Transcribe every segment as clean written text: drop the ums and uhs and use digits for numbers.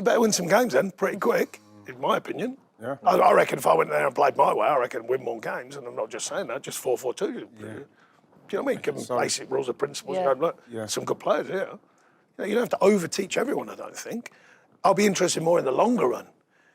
You better win some games then, pretty quick, in my opinion. Yeah. I reckon if I went there and played my way, I reckon I'd win more games, and I'm not just saying that, just 4-4-2. Do you know what I mean? Give them basic rules and principles. Yeah. And go, look, some good players here. You don't have to over-teach everyone, I don't think. I'll be interested more in the longer run.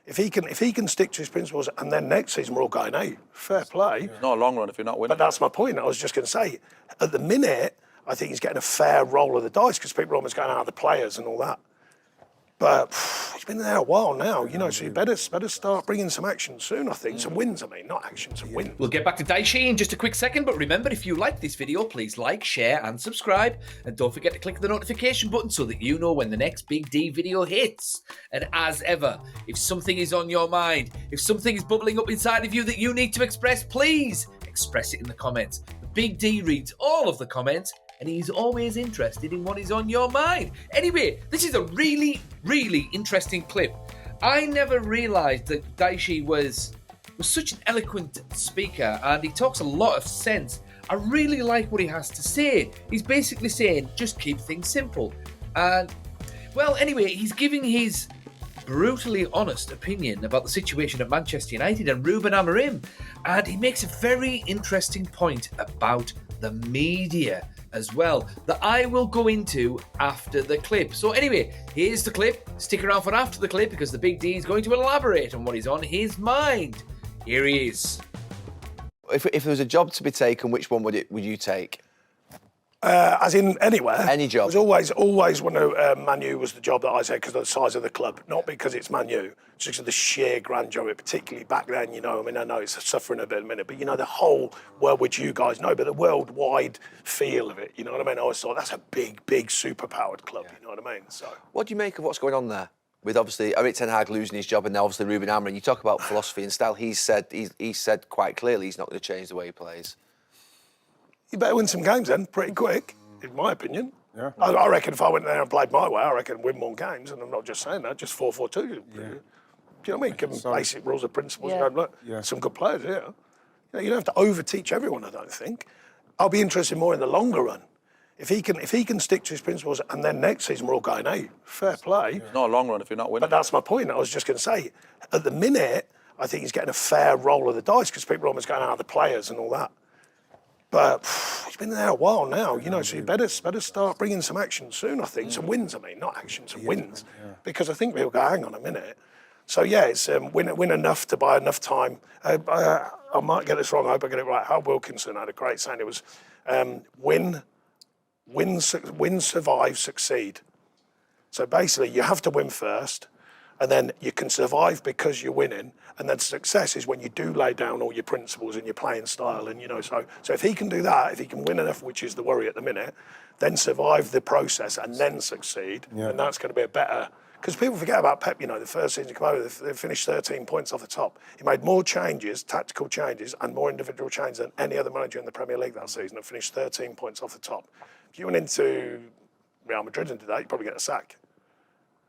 If he can stick to his principles, and then next season we're all going, hey, fair play. It's not a long run if you're not winning. But that's my point. I was just going to say, at the minute, I think he's getting a fair roll of the dice because people are almost going out the players and all that. But he's been there a while now, so you better start bringing some action soon, I think. Some wins, not action, some wins. We'll get back to Dyche in just a quick second, but remember, if you like this video, please like, share and subscribe. And don't forget to click the notification button so that you know when the next Big D video hits. And as ever, if something is on your mind, if something is bubbling up inside of you that you need to express, please express it in the comments. The Big D reads all of the comments, and he's always interested in what is on your mind. Anyway, this is a really, really interesting clip. I never realised that Dyche was such an eloquent speaker, and he talks a lot of sense. I really like what he has to say. He's basically saying, just keep things simple. And, well, anyway, he's giving his brutally honest opinion about the situation at Manchester United and Ruben Amorim. And he makes a very interesting point about the media as well, that I will go into after the clip. So anyway, here's the clip. Stick around for after the clip because the Big D is going to elaborate on what is on his mind. Here he is. If there was a job to be taken, which one would you take? As in anywhere. Any job. It was always when Man U was the job that I said because of the size of the club, not because it's Man U, just because of the sheer grandeur of it, particularly back then, I know it's suffering a bit in a minute, but the whole world, which you guys know, but the worldwide feel of it, you know what I mean? I always thought that's a big, big super-powered club, you know what I mean? So, what do you make of what's going on there? With obviously Erik ten Hag losing his job and now obviously Ruben Amorim, you talk about philosophy and style, he said quite clearly he's not going to change the way he plays. You better win some games then, pretty quick. In my opinion. Yeah. I reckon if I went there and played my way, I reckon I'd win more games, and I'm not just saying that, just 4-4-2. Do you know what I mean? Give them basic rules and principles. Yeah. And go, look, some good players here. You don't have to over-teach everyone, I don't think. I'll be interested more in the longer run. If he can stick to his principles, and then next season we're all going, hey, fair play. It's not a long run if you're not winning. But that's my point. I was just going to say, at the minute, I think he's getting a fair roll of the dice because people are almost going out the players and all that. But he's been there a while now, so you better start bringing some action soon, I think. Some wins, not action, some wins. Because I think people go, hang on a minute. So, it's win enough to buy enough time. I might get this wrong, I hope I get it right. Hal Wilkinson had a great saying. It was win, survive, succeed. So basically, you have to win first, and then you can survive because you're winning, and then success is when you do lay down all your principles and your playing style, and so if he can do that, if he can win enough, which is the worry at the minute, then survive the process and then succeed, and that's going to be a better. Because people forget about Pep, the first season he came over, they finished 13 points off the top. He made more changes, tactical changes, and more individual changes than any other manager in the Premier League that season, and finished 13 points off the top. If you went into Real Madrid and did that, you'd probably get a sack.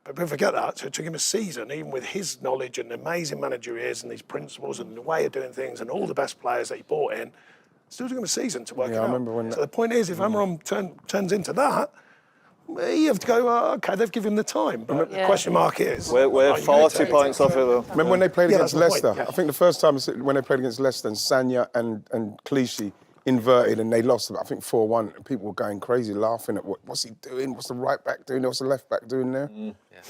But people forget that. So it took him a season, even with his knowledge and the amazing manager he is and these principles and the way of doing things and all the best players that he brought in, still took him a season to work it out. I remember when so the point is, if Amorim turns into that, you have to go, OK, they've given him the time. But the question mark is... We're 40 points off it, though. Remember when they played against Leicester? I think the first time when they played against Leicester and Sanya and Clichy inverted and they lost, I think 4-1. People were going crazy, laughing at what's he doing? What's the right back doing? What's the left back doing there?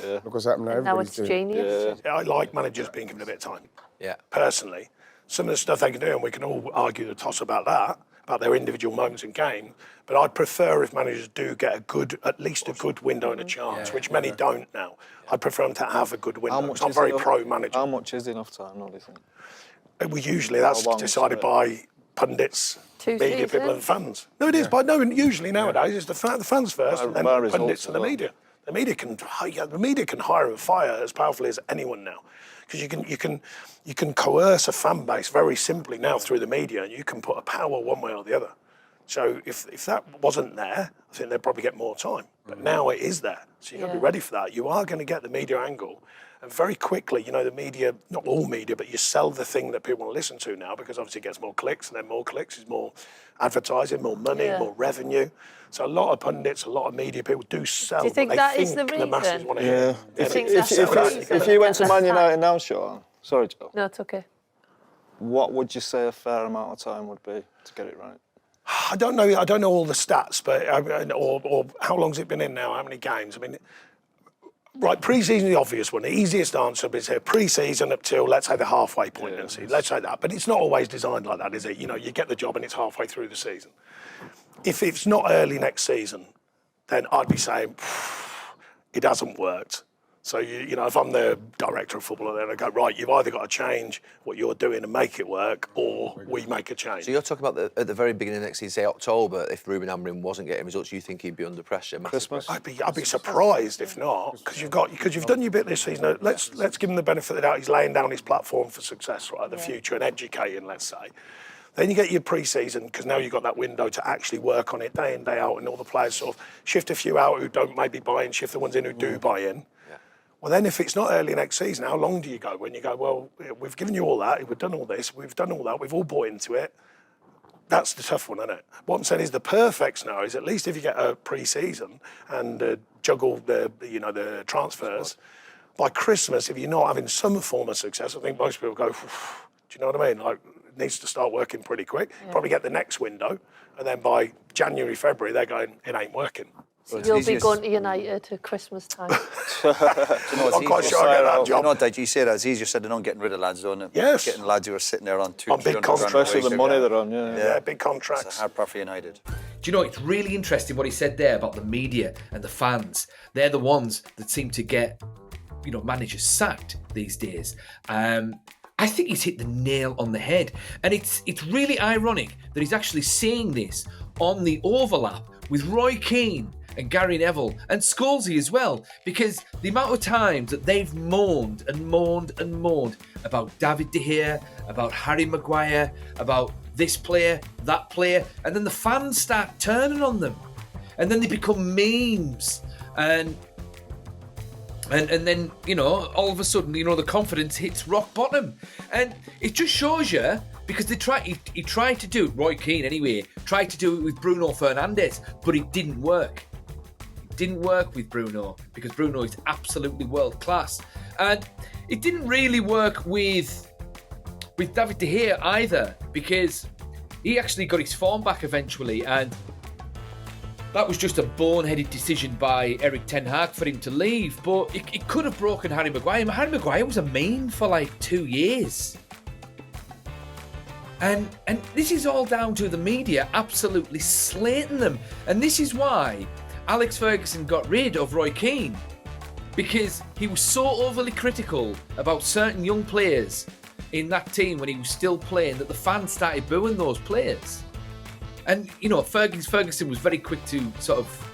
Look what's happening now. Now it's genius. I like managers being given a bit of time. Yeah. Personally, some of the stuff they can do, and we can all argue the toss about that, about their individual moments in game. But I'd prefer if managers do get at least a good window and a chance, which many don't now. I'd prefer them to have a good window. I'm very pro-manager. How much is enough time, do you think? Well, usually that's decided by pundits, media people and fans. No, it is. But no, usually nowadays it's the fans first, and then pundits and the media. The media can hire and fire as powerfully as anyone now, because you can coerce a fan base very simply now through the media, and you can put a power one way or the other. So if that wasn't there, I think they'd probably get more time. But now it is there. So you've got to be ready for that. You are going to get the media angle. And very quickly, you know, the media, not all media, but you sell the thing that people want to listen to now, because obviously it gets more clicks, and then more clicks is more advertising, more money, more revenue. So a lot of pundits, a lot of media people do sell. Do you think what that they is the the masses reason? want to hear. If you went to Man United now, Sean, sorry, Joe, No, it's okay. what would you say a fair amount of time would be to get it right? I don't know. I don't know all the stats, but or how long's it been in now? How many games? I mean, right, pre-season the obvious one. The easiest answer is pre-season up till, let's say, the halfway point in the season. Let's say that, but it's not always designed like that, is it? You know, you get the job and it's halfway through the season. If it's not early next season, then I'd be saying it hasn't worked. So, you know, if I'm the director of football, then I go, right, you've either got to change what you're doing and make it work, or we make a change. So you're talking about at the very beginning of next season, say October, if Ruben Amorim wasn't getting results, you think he'd be under pressure? Christmas? I'd be surprised if not, because you've done your bit this season. Let's give him the benefit of the doubt. He's laying down his platform for success, right, the future, and educating, let's say. Then you get your pre-season, because now you've got that window to actually work on it day in, day out, and all the players sort of shift a few out who don't maybe buy in, shift the ones in who do buy in. Well, then if it's not early next season, how long do you go? When you go, well, we've given you all that, we've done all this, we've done all that, we've all bought into it. That's the tough one, isn't it? What I'm saying is the perfect scenario is, at least if you get a pre-season and juggle the transfers, by Christmas, if you're not having some form of success, I think most people go, do you know what I mean? Like, it needs to start working pretty quick. Probably get the next window, and then by January, February, they're going, it ain't working. So you'll be going to United at Christmas time. I'm quite sure I get that job. You know, Dyche, you say that it's easier said than not getting rid of lads, don't it? Yes. Getting lads who are sitting there on On big contracts. Especially the money they're on, Yeah, big It's contracts. a hard part for United. Do you know, it's really interesting what he said there about the media and the fans. They're the ones that seem to get, you know, managers sacked these days. I think he's hit the nail on the head. And it's really ironic that he's actually saying this on the overlap with Roy Keane and Gary Neville and Scholesy as well, because the amount of times that they've moaned and moaned and moaned about David De Gea, about Harry Maguire, about this player, that player, and then the fans start turning on them, and then they become memes, and then, you know, all of a sudden, you know, the confidence hits rock bottom, and it just shows you, because he tried to do it, Roy Keane anyway, tried to do it with Bruno Fernandes, but it didn't work. It didn't work with Bruno, because Bruno is absolutely world class, and it didn't really work with David De Gea either, because he actually got his form back eventually, and that was just a boneheaded decision by Eric Ten Hag for him to leave, but it could have broken Harry Maguire. Harry Maguire was a main for like 2 years. And this is all down to the media absolutely slating them. And this is why Alex Ferguson got rid of Roy Keane, because he was so overly critical about certain young players in that team when he was still playing that the fans started booing those players. And, you know, Ferguson was very quick to sort of,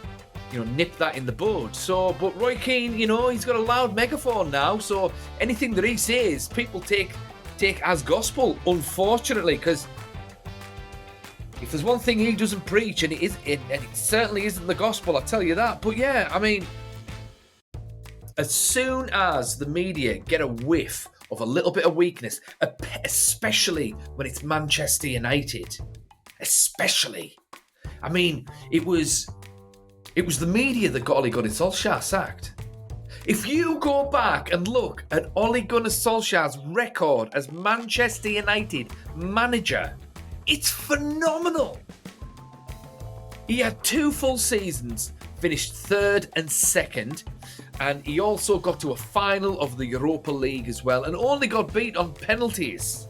you know, nip that in the bud. So, but Roy Keane, you know, he's got a loud megaphone now, so anything that he says, people take as gospel, unfortunately, because if there's one thing he doesn't preach, and it certainly isn't the gospel, I'll tell you that. But yeah, I mean, as soon as the media get a whiff of a little bit of weakness, especially when it's Manchester United, especially, I mean, it was the media that got Ole Gunnar Solskjaer sacked. If you go back and look at Ole Gunnar Solskjaer's record as Manchester United manager, it's phenomenal. He had 2 full seasons, finished 3rd and 2nd, and he also got to a final of the Europa League as well, and only got beat on penalties.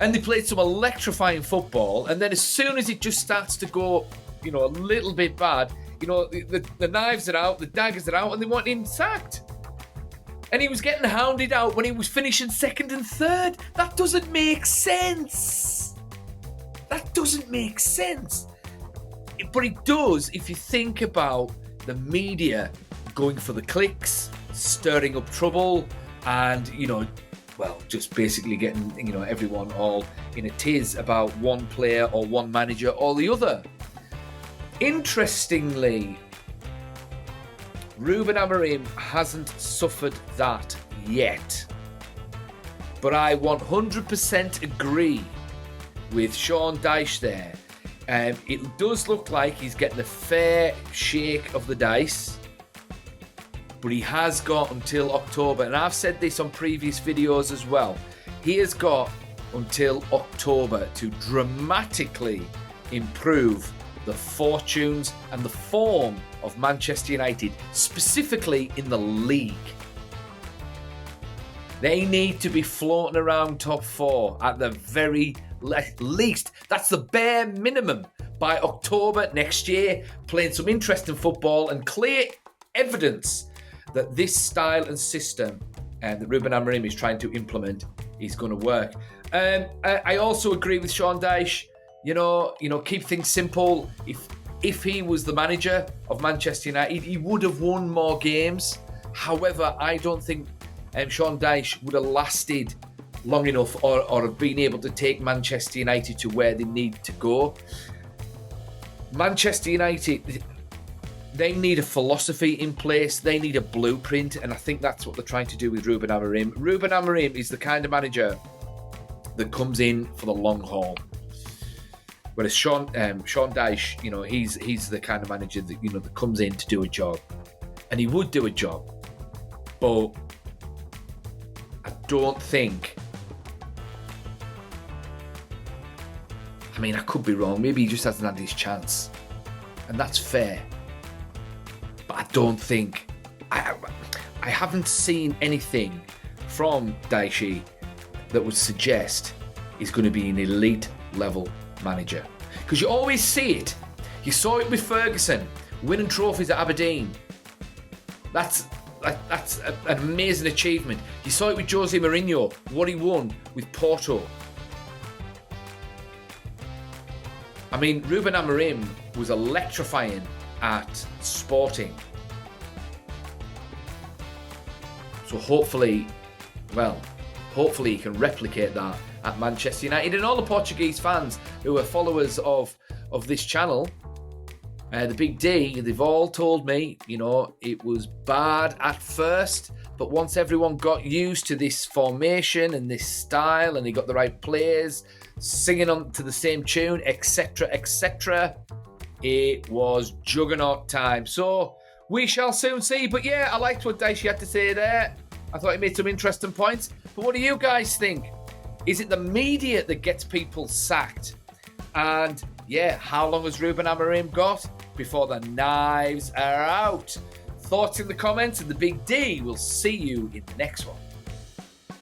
And they played some electrifying football, and then as soon as it just starts to go, you know, a little bit bad, you know, the knives are out, the daggers are out, and they want him sacked. And he was getting hounded out when he was finishing 2nd and 3rd. That doesn't make sense. That doesn't make sense. But it does if you think about the media going for the clicks, stirring up trouble, and, you know, well, just basically getting, everyone all in a tiz about one player or one manager or the other. Interestingly, Ruben Amorim hasn't suffered that yet. But I 100% agree with Sean Dyche there. It does look like he's getting a fair shake of the dice. But he has got until October. And I've said this on previous videos as well. He has got until October to dramatically improve the fortunes and the form of Manchester United, specifically in the league. They need to be floating around top 4 at the very least. That's the bare minimum by October next year, playing some interesting football and clear evidence that this style and system that Ruben Amorim is trying to implement is going to work. I also agree with Sean Dyche. Keep things simple. If he was the manager of Manchester United, he would have won more games. However, I don't think Sean Dyche would have lasted long enough or have been able to take Manchester United to where they need to go. Manchester United, they need a philosophy in place. They need a blueprint, and I think that's what they're trying to do with Ruben Amorim. Ruben Amorim is the kind of manager that comes in for the long haul. Whereas Sean Dyche, he's the kind of manager that that comes in to do a job, and he would do a job, but I don't think. I mean, I could be wrong. Maybe he just hasn't had his chance, and that's fair. But I don't think I haven't seen anything from Dyche that would suggest he's going to be an elite level manager, because you always see it. You saw it with Ferguson winning trophies at Aberdeen. That's an amazing achievement. You saw it with Jose Mourinho, what he won with Porto. I mean, Ruben Amorim was electrifying at Sporting. So hopefully he can replicate that at Manchester United. And all the Portuguese fans who are followers of this channel, the Big D, they've all told me, it was bad at first, but once everyone got used to this formation and this style, and they got the right players singing on to the same tune, etc., etc., it was juggernaut time. So we shall soon see. But yeah, I liked what Dyche had to say there. I thought he made some interesting points. But what do you guys think? Is it the media that gets people sacked? And yeah, how long has Ruben Amorim got before the knives are out? Thoughts in the comments, and the Big D will see you in the next one.